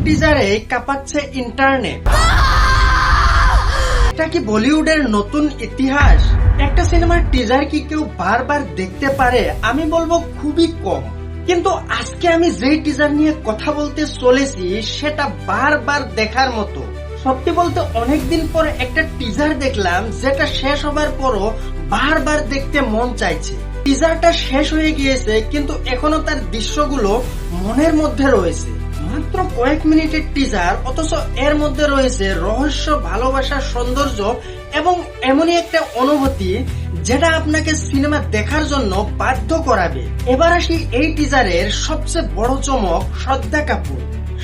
টিজারে কাঁপাচ্ছে internet. এটা কি বলিউডের নতুন ইতিহাস? একটা সিনেমার টিজার কি কেউ বারবার দেখতে পারে? আমি বলবো খুবই কম। কিন্তু আজকে আমি যেই টিজার নিয়ে কথা বলতে চলেছি সেটা বারবার দেখার মতো। সত্যি বলতে অনেকদিন পর একটা টিজার দেখলাম যেটা শেষ হবার পরও বারবার দেখতে মন চাইছে। টিজারটা শেষ হয়ে গিয়েছে কিন্তু এখনো তার দৃশ্যগুলো মনের মধ্যে রয়েছে। মাত্র কয়েক মিনিটের টিজার, অথচ এর মধ্যে রয়েছে রহস্য, ভালোবাসার সৌন্দর্য এবং এমনই একটা অনুভূতি যেটা আপনাকে সিনেমা দেখার জন্য বাধ্য করাবে। এবার আসি এই টিজারের সবচেয়ে বড় চমক, শ্রদ্ধা কাপুর।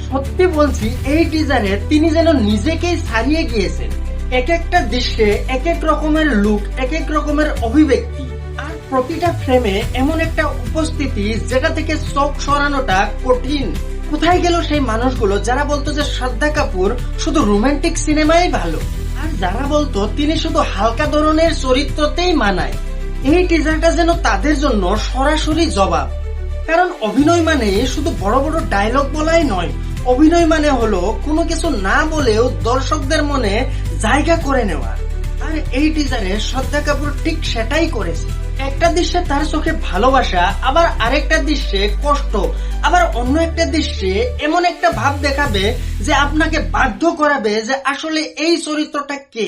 সত্যি বলছি, এই টিজারে তিনি যেন নিজেকেই ছাড়িয়ে গিয়েছেন। এক একটা দৃশ্যে এক এক রকমের লুক, এক এক রকমের অভিব্যক্তি, আর প্রতিটা ফ্রেমে এমন একটা উপস্থিতি যেটা থেকে চোখ সরানোটা কঠিন। কোথায় গেল সেই মানুষগুলো যারা বলতো যে শ্রদ্ধা কাপুর শুধু রোমান্টিক সিনেমাই ভালো, আর যারা বলতো তিনি শুধু হালকা ধরনের চরিত্রতেই মানায়? এই টিজারটা যেন তাদের জন্য সরাসরি জবাব। কারণ অভিনয় মানে শুধু বড় বড় ডায়লগ বলাই নয়, অভিনয় মানে হলো কোনো কিছু না বলেও দর্শকদের মনে জায়গা করে নেওয়া। আর এই টিজারে শ্রদ্ধা কাপুর ঠিক সেটাই করেছে। একটা দৃশ্যে তার চোখে ভালোবাসা, আবার আরেকটা দৃশ্যে কষ্ট, আবার অন্য একটা দৃশ্যে এমন একটা ভাব দেখাবে যে আপনাকে বাধ্য করাবে যে আসলে এই চরিত্রটা কে।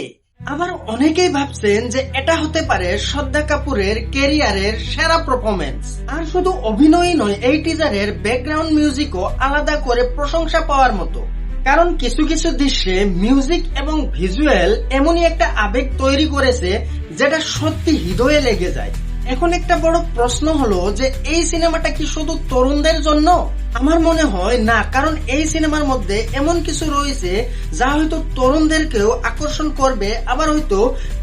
আবার অনেকেই ভাবছেন যে এটা হতে পারে শ্রদ্ধা কাপুরের ক্যারিয়ারের সেরা পারফরমেন্স। আর শুধু অভিনয় নয়, এই টিজারের ব্যাকগ্রাউন্ড মিউজিকও আলাদা করে প্রশংসা পাওয়ার মতো। কারণ কিছু কিছু দৃশ্যে মিউজিক এবং ভিজুয়াল এমনই একটা আবেগ তৈরি করেছে যেটা সত্যি হৃদয়ে লেগে যায়। এখন একটা বড় প্রশ্ন হলো যে এই সিনেমাটা কি শুধু তরুণদের জন্য? আমার মনে হয় না, কারণ এই সিনেমার মধ্যে এমন কিছু রয়েছে যা হয়তো তরুণদেরকেও আকর্ষণ করবে, আবার হয়তো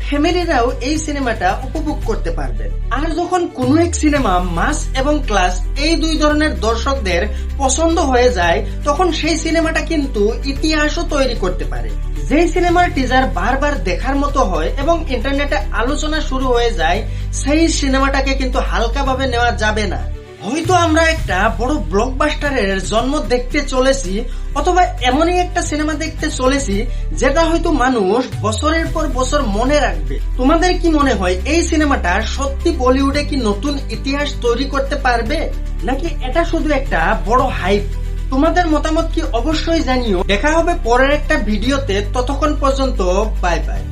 ফ্যামিলিরাও এই সিনেমাটা উপভোগ করতে পারবে। আর যখন কোনো এক সিনেমা মাস এবং ক্লাস এই দুই ধরনের দর্শকদের পছন্দ হয়ে যায়, তখন সেই সিনেমাটা কিন্তু ইতিহাসও তৈরি করতে পারে। যেই সিনেমার টিজার বারবার দেখার মতো হয় এবং ইন্টারনেটে আলোচনা শুরু হয়ে যায়, সেই সিনেমাটাকে কিন্তু হালকাভাবে নেওয়া যাবে না। হয়তো আমরা একটা বড় ব্লকবাস্টারের জন্ম দেখতে চলেছি, অথবা এমনই একটা সিনেমা দেখতে চলেছি যেটা হয়তো মানুষ বছরের পর বছর মনে রাখবে। তোমাদের কি মনে হয় এই সিনেমাটা সত্যি বলিউডে কি নতুন ইতিহাস তৈরি করতে পারবে, নাকি এটা শুধু একটা বড় হাইপ? তোমাদের মতামত কি অবশ্যই জানিও। দেখা হবে পরের একটা ভিডিওতে, ততক্ষণ পর্যন্ত বাই বাই।